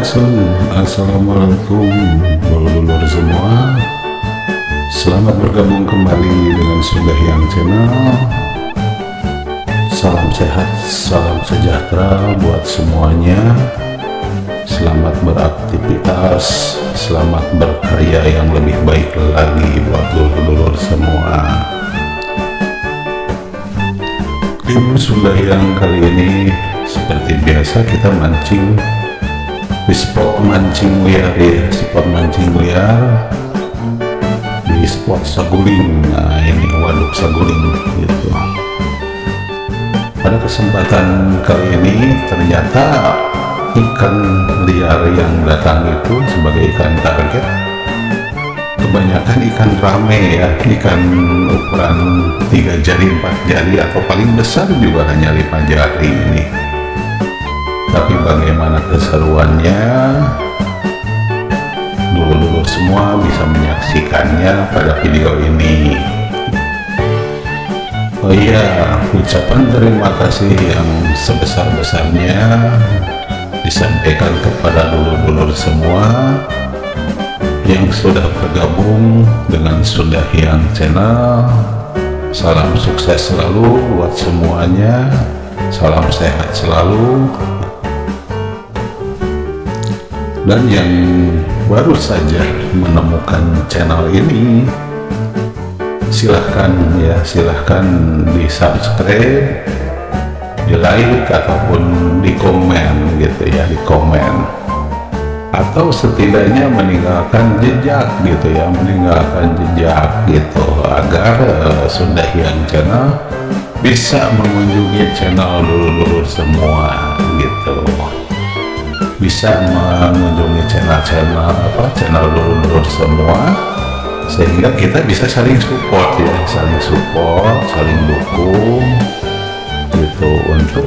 Assalamualaikum dulur-dulur semua. Selamat bergabung kembali dengan Sunda Hyang Channel. Salam sehat, salam sejahtera buat semuanya. Selamat beraktivitas, selamat berkarya yang lebih baik lagi buat dulur-dulur semua. Tim Sunda Hyang kali ini seperti biasa kita mancing di spot mancing liar ya, spot mancing liar di spot Saguling. Nah ini waduk Saguling gitu. Pada kesempatan kali ini ternyata ikan liar yang datang itu sebagai ikan target kebanyakan ikan rame ya, ikan ukuran 3 jari 4 jari atau paling besar juga hanya 5 jari ini. Tapi bagaimana keseruannya, dulur-dulur semua bisa menyaksikannya pada video ini. Oh iya, ucapan terima kasih yang sebesar-besarnya disampaikan kepada dulur-dulur semua yang sudah bergabung dengan Sunda Hyang Channel. Salam sukses selalu buat semuanya, salam sehat selalu. Dan yang baru saja menemukan channel ini, silahkan ya, silahkan di subscribe, di like ataupun di komen gitu ya, di komen atau setidaknya meninggalkan jejak gitu ya, meninggalkan jejak gitu agar Sunda Hyang Channel bisa mengunjungi channel dulur-dulur semua gitu, bisa mengunjungi channel dulur-dulur semua, sehingga kita bisa saling support ya, saling support, saling dukung gitu untuk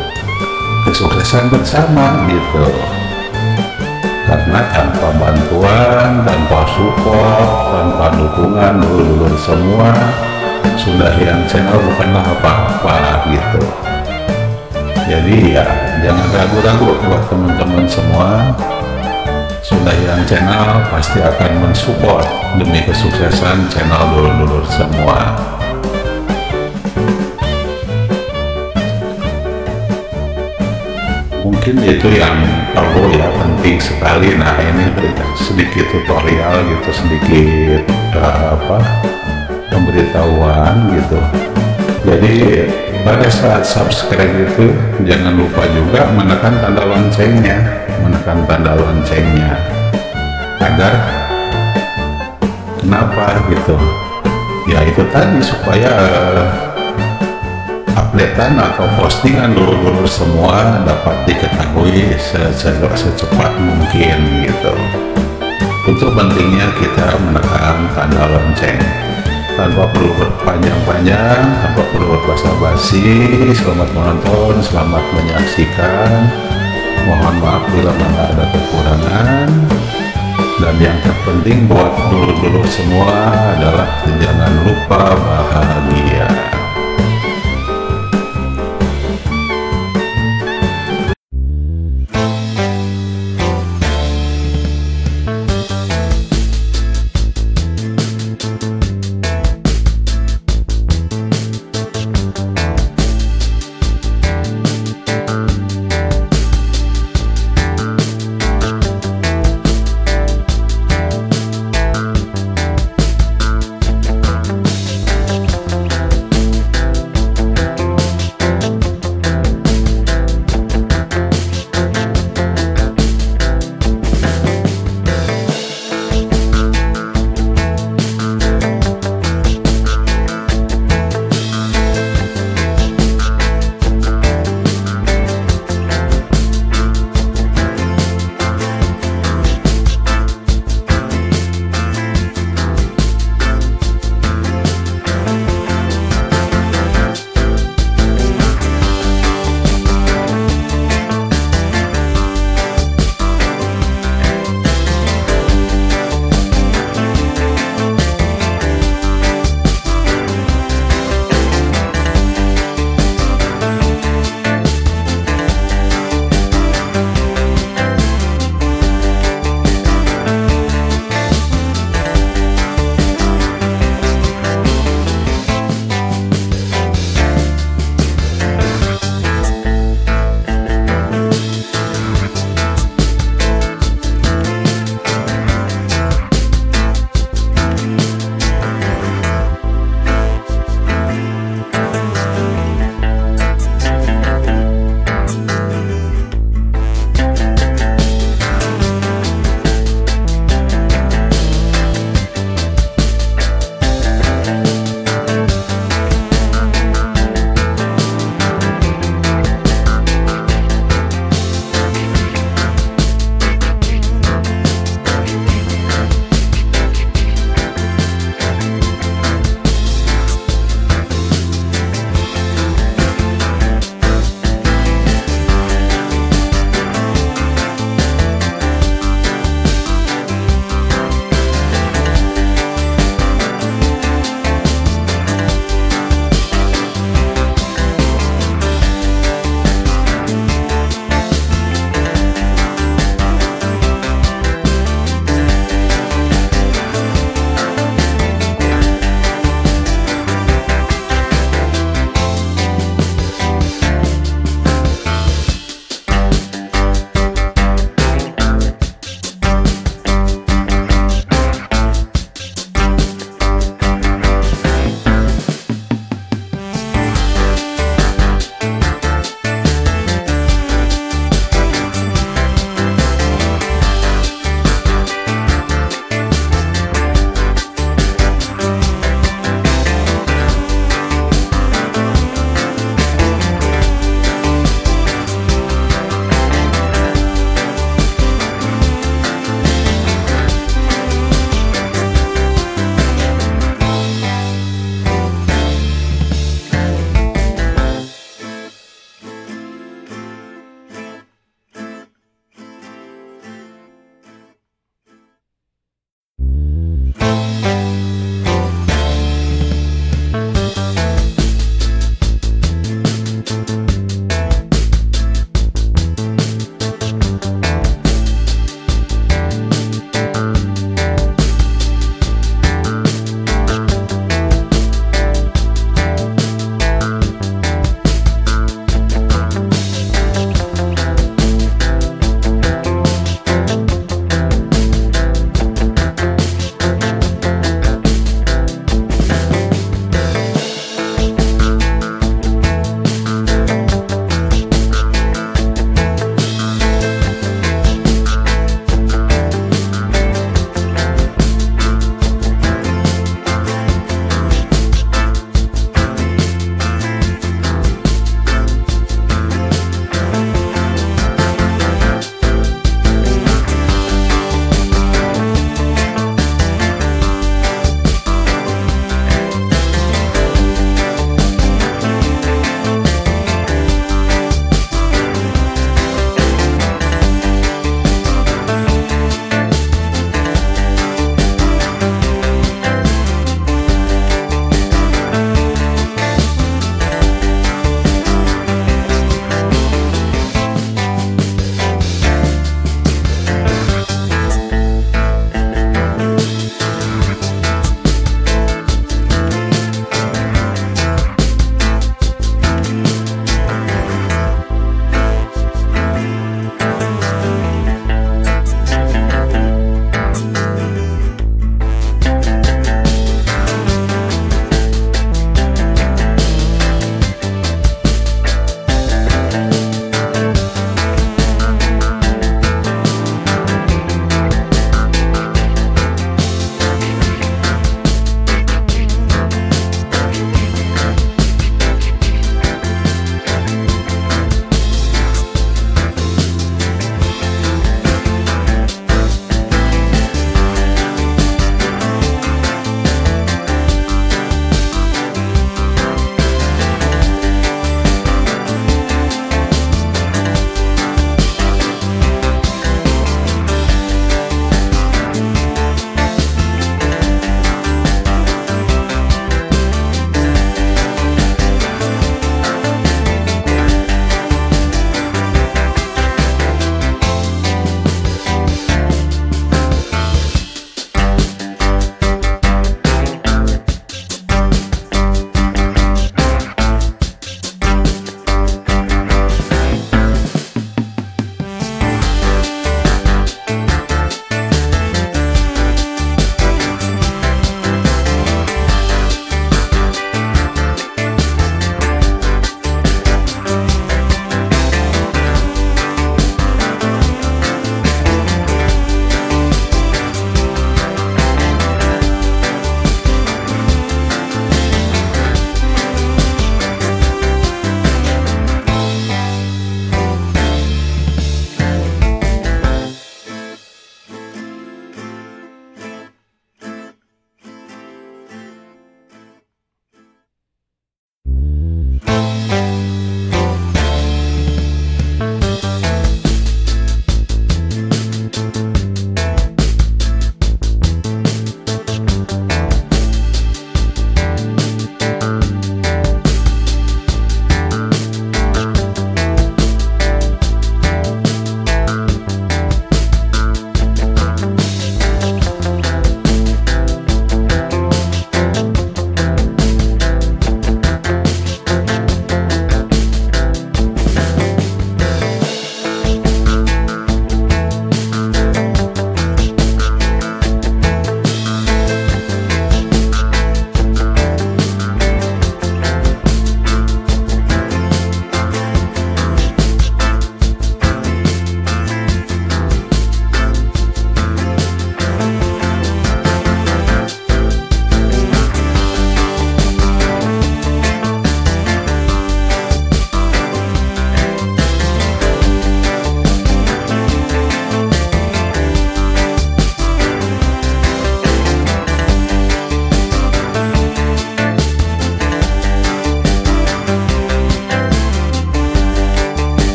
kesuksesan bersama gitu. Karena tanpa bantuan, tanpa support, tanpa dukungan dulur-dulur semua, Sunda Hyang Channel bukanlah apa-apa gitu. Jadi ya jangan ragu-ragu buat teman-teman semua, Sunda Hyang Channel pasti akan mensupport demi kesuksesan channel dulur-dulur semua. Mungkin itu yang perlu ya, penting sekali. Nah ini sedikit tutorial gitu, sedikit pemberitahuan gitu. Jadi pada saat subscribe itu jangan lupa juga menekan tanda loncengnya, agar kenapa gitu ya, itu tadi supaya updatean atau postingan dulur-dulur semua dapat diketahui secepat mungkin gitu. Itu pentingnya kita menekan tanda lonceng. Tanpa perlu berpanjang-panjang, tanpa perlu berbasa-basi. Selamat menonton, selamat menyaksikan. Mohon maaf bila mana ada kekurangan. Dan yang terpenting buat dulur-dulur semua adalah jangan lupa